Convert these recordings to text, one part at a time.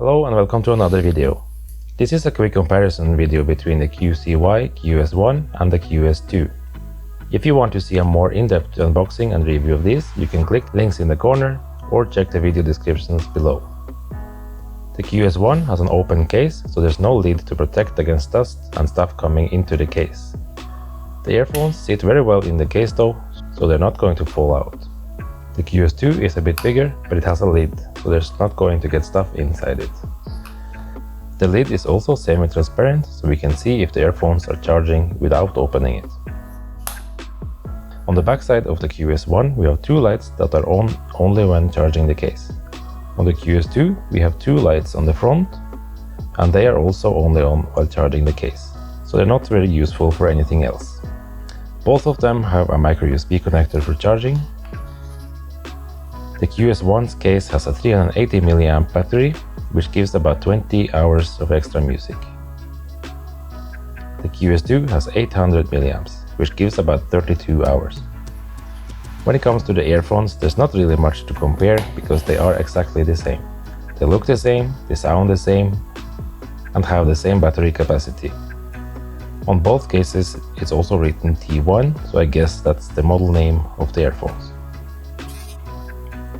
Hello and welcome to another video. This is a quick comparison video between the QCY QS1 and the QS2. If you want to see a more in-depth unboxing and review of this, you can click links in the corner or check the video descriptions below. The QS1 has an open case, so there's no lid to protect against dust and stuff coming into the case. The earphones sit very well in the case though, so they're not going to fall out. The QS2 is a bit bigger, but it has a lid, so there's not going to get stuff inside it. The lid is also semi-transparent, so we can see if the earphones are charging without opening it. On the backside of the QS1 we have two lights that are on only when charging the case. On the QS2 we have two lights on the front, and they are also only on while charging the case, so they're not very useful for anything else. Both of them have a micro USB connector for charging. The QS1's case has a 380 mAh battery, which gives about 20 hours of extra music. The QS2 has 800 mAh, which gives about 32 hours. When it comes to the earphones, there's not really much to compare because they are exactly the same. They look the same, they sound the same, and have the same battery capacity. On both cases, it's also written T1, so I guess that's the model name of the earphones.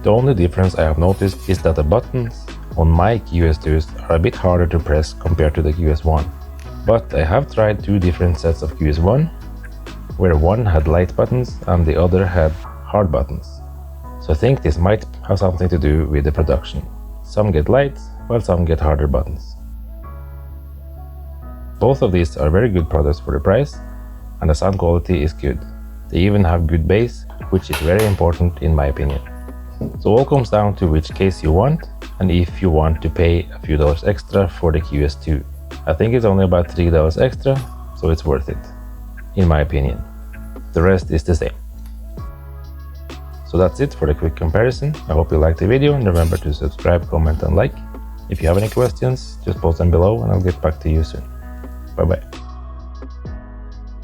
The only difference I have noticed is that the buttons on my QS2s are a bit harder to press compared to the QS1. But I have tried two different sets of QS1, where one had light buttons and the other had hard buttons. So I think this might have something to do with the production. Some get light, while some get harder buttons. Both of these are very good products for the price, and the sound quality is good. They even have good bass, which is very important in my opinion. So all comes down to which case you want, and if you want to pay a few dollars extra for the QS2. I think it's only about $3 extra, so it's worth it, in my opinion. The rest is the same. So that's it for the quick comparison. I hope you liked the video, and remember to subscribe, comment and like. If you have any questions, just post them below and I'll get back to you soon. Bye bye.